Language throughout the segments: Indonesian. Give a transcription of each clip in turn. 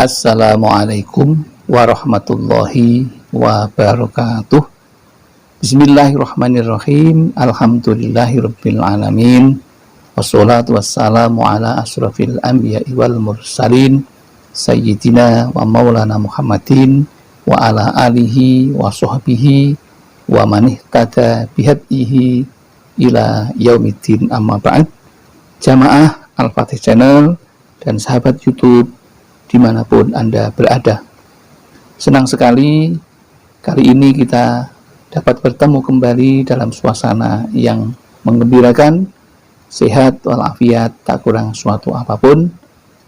Assalamualaikum warahmatullahi wabarakatuh. Bismillahirrahmanirrahim. Alhamdulillahirabbil alamin. Wassalatu wassalamu ala asrofil anbiya'i wal mursalin sayyidina wa maulana Muhammadin wa ala alihi wa sahbihi wa man ihtada bihadihi ila yaumiddin, amma ba'd. Jamaah Al-Fatih Channel dan sahabat YouTube dimanapun Anda berada, senang sekali kali ini kita dapat bertemu kembali dalam suasana yang menggembirakan, sehat walafiat, tak kurang suatu apapun.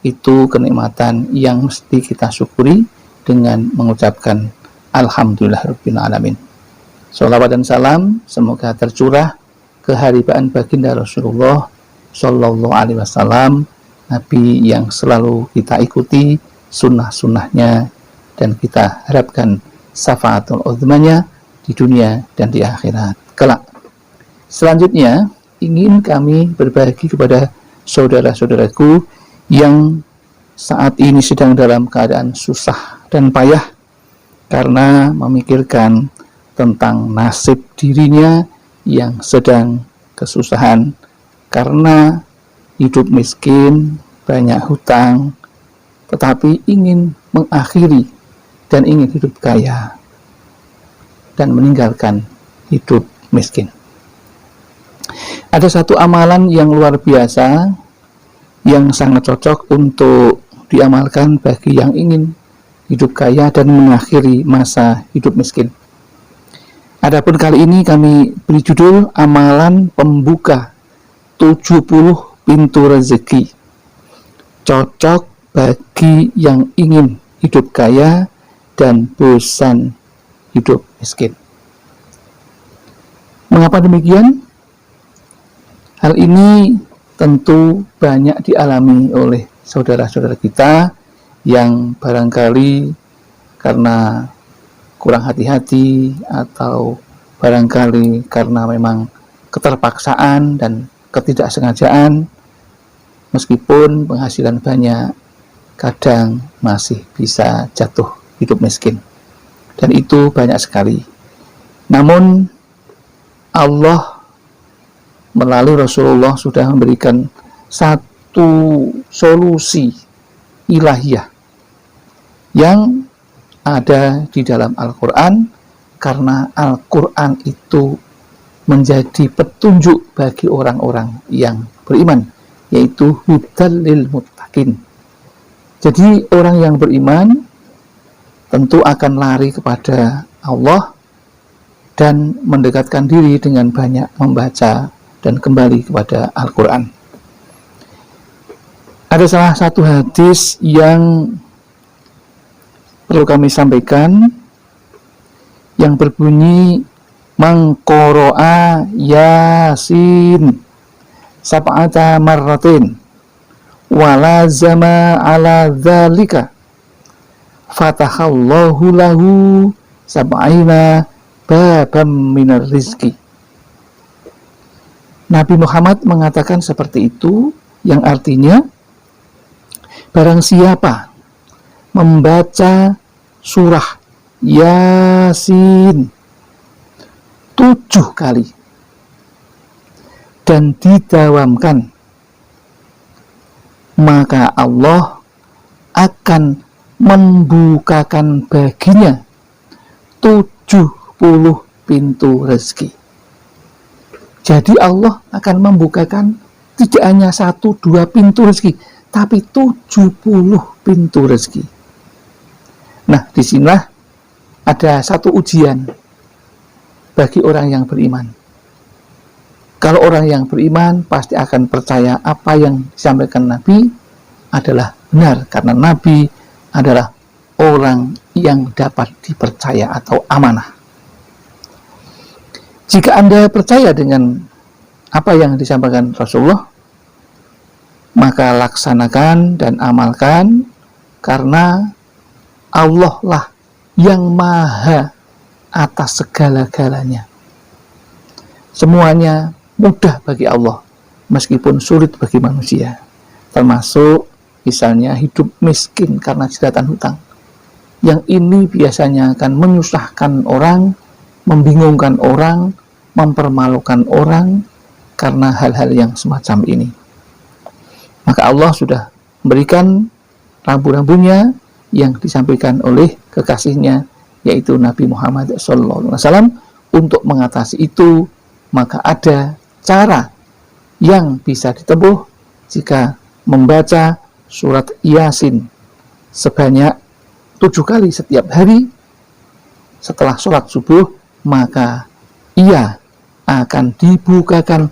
Itu kenikmatan yang mesti kita syukuri dengan mengucapkan Alhamdulillahirabbil alamin. Sholawat dan salam semoga tercurah keharibaan baginda Rasulullah Shallallahu Alaihi Wasallam, Nabi yang selalu kita ikuti sunnah-sunnahnya dan kita harapkan syafaatul uzmanya di dunia dan di akhirat kelak. Selanjutnya ingin kami berbagi kepada saudara-saudaraku yang saat ini sedang dalam keadaan susah dan payah karena memikirkan tentang nasib dirinya yang sedang kesusahan karena hidup miskin, banyak hutang, tetapi ingin mengakhiri dan ingin hidup kaya dan meninggalkan hidup miskin. Ada satu amalan yang luar biasa yang sangat cocok untuk diamalkan bagi yang ingin hidup kaya dan mengakhiri masa hidup miskin. Adapun kali ini kami beri judul amalan pembuka 70 pintu rezeki, cocok bagi yang ingin hidup kaya dan bosan hidup miskin. Mengapa demikian? Hal ini tentu banyak dialami oleh saudara-saudara kita yang barangkali karena kurang hati-hati atau barangkali karena memang keterpaksaan dan ketidaksengajaan, meskipun penghasilan banyak, kadang masih bisa jatuh hidup miskin. Dan itu banyak sekali. Namun Allah melalui Rasulullah sudah memberikan satu solusi ilahiyah yang ada di dalam Al-Quran, karena Al-Quran itu menjadi petunjuk bagi orang-orang yang beriman, yaitu hudal lil muttaqin. Jadi orang yang beriman tentu akan lari kepada Allah dan mendekatkan diri dengan banyak membaca dan kembali kepada Al-Quran. Ada salah satu hadis yang perlu kami sampaikan yang berbunyi mangqoro'a yasin sab'ata marratin walazama ala dzalika fatahallahu lahu sab'ina babam minar rizki. Nabi Muhammad mengatakan seperti itu, yang artinya barang siapa membaca surah Yasin 7 kali dan didawamkan, maka Allah akan membukakan baginya 70 pintu rezeki. Jadi Allah akan membukakan tidak hanya 1-2 pintu rezeki, tapi 70 pintu rezeki. Nah, disinilah ada satu ujian bagi orang yang beriman. Kalau orang yang beriman pasti akan percaya apa yang disampaikan Nabi adalah benar, karena Nabi adalah orang yang dapat dipercaya atau amanah. Jika Anda percaya dengan apa yang disampaikan Rasulullah, maka laksanakan dan amalkan, karena Allah lah yang maha atas segala-galanya. Semuanya mudah bagi Allah, meskipun sulit bagi manusia, termasuk misalnya hidup miskin karena jeratan hutang. Yang ini biasanya akan menyusahkan orang, membingungkan orang, mempermalukan orang karena hal-hal yang semacam ini. Maka Allah sudah memberikan rambu-rambunya yang disampaikan oleh kekasihnya, yaitu Nabi Muhammad SAW. Untuk mengatasi itu, maka ada cara yang bisa ditempuh jika membaca surat Yasin sebanyak 7 kali setiap hari setelah sholat subuh, maka ia akan dibukakan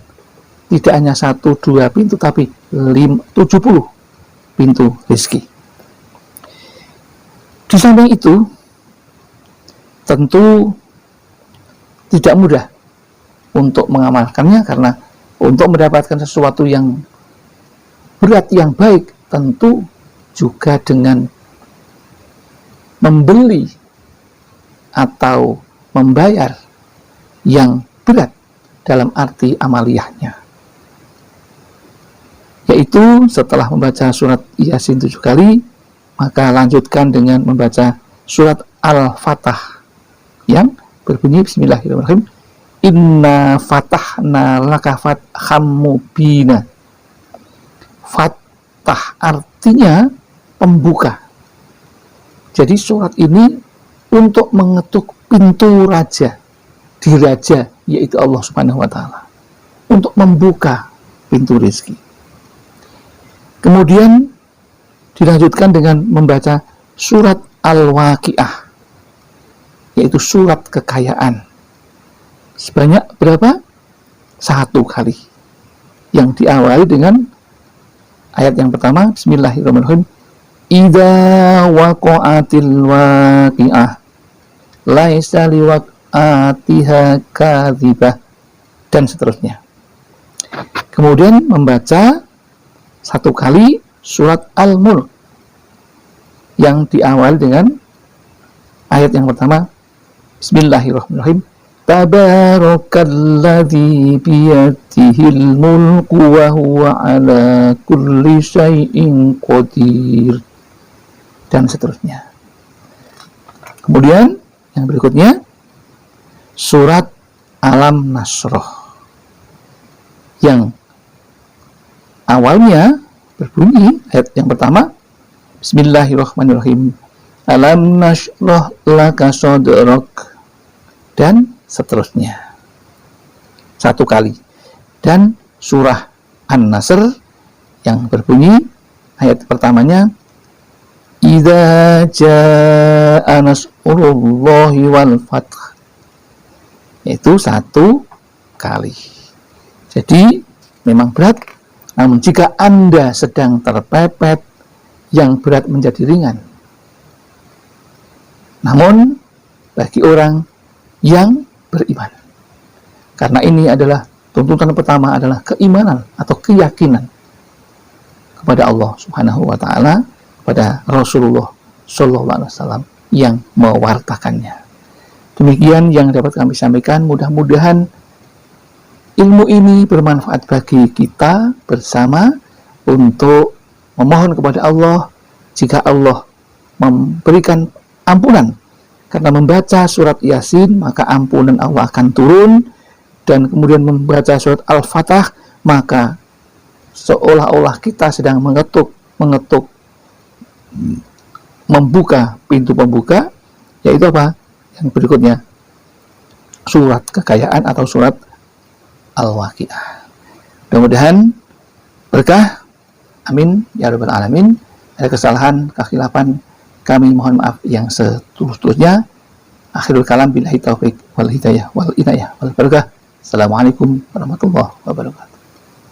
tidak hanya 1-2 pintu, tapi 70 pintu rezeki. Di samping itu, tentu tidak mudah untuk mengamalkannya, karena untuk mendapatkan sesuatu yang berat, yang baik, tentu juga dengan membeli atau membayar yang berat dalam arti amaliyahnya, yaitu setelah membaca surat Yasin 7 kali, maka lanjutkan dengan membaca surat Al-Fatah yang berbunyi Bismillahirrahmanirrahim, Inna fatahna laka fatham mubina. Fatah artinya pembuka. Jadi surat ini untuk mengetuk pintu raja, di raja, yaitu Allah Subhanahu wa Ta'ala, untuk membuka pintu rezeki. Kemudian dilanjutkan dengan membaca surat Al-Waqiah, yaitu surat kekayaan. Sebanyak berapa? 1 kali. Yang diawali dengan ayat yang pertama, Bismillahirrahmanirrahim, Idza waqa'atil waqi'ah laisa liwaq'atiha kadzibah, dan seterusnya. Kemudian membaca 1 kali surat Al-Mulk yang diawali dengan ayat yang pertama, Bismillahirrahmanirrahim, Tabarakalladzi biyadihil mulku wa huwa ala kulli syai'in qadir, dan seterusnya. Kemudian yang berikutnya surat Alam Nasroh yang awalnya berbunyi ayat yang pertama, Bismillahirrahmanirrahim, Alam nashrah laka sadrak, dan seterusnya 1 kali. Dan surah An-Nasr yang berbunyi ayat pertamanya, Idza jaa nasrullahi wal fath, yaitu 1 kali. Jadi memang berat, namun jika Anda sedang terpepet, yang berat menjadi ringan. Namun bagi orang yang beriman, karena ini adalah tuntutan pertama, adalah keimanan atau keyakinan kepada Allah Subhanahu wa Ta'ala, kepada Rasulullah Sallallahu Alaihi Wasallam yang mewartakannya. Demikian yang dapat kami sampaikan. Mudah-mudahan ilmu ini bermanfaat bagi kita bersama untuk memohon kepada Allah, jika Allah memberikan ampunan karena membaca surat Yasin, maka ampunan Allah akan turun. Dan kemudian membaca surat Al-Fatah, maka seolah-olah kita sedang mengetuk, membuka pintu pembuka, yaitu apa? Yang berikutnya, surat kekayaan atau surat Al-Waqiah. Mudah-mudahan berkah. Amin ya rabbal alamin. Ada kesalahan, kekhilafan, kami mohon maaf yang setulus-tulusnya. Akhirul kalam, billahi taufik wal hidayah wal inayah wal barakah. Assalamualaikum warahmatullahi wabarakatuh.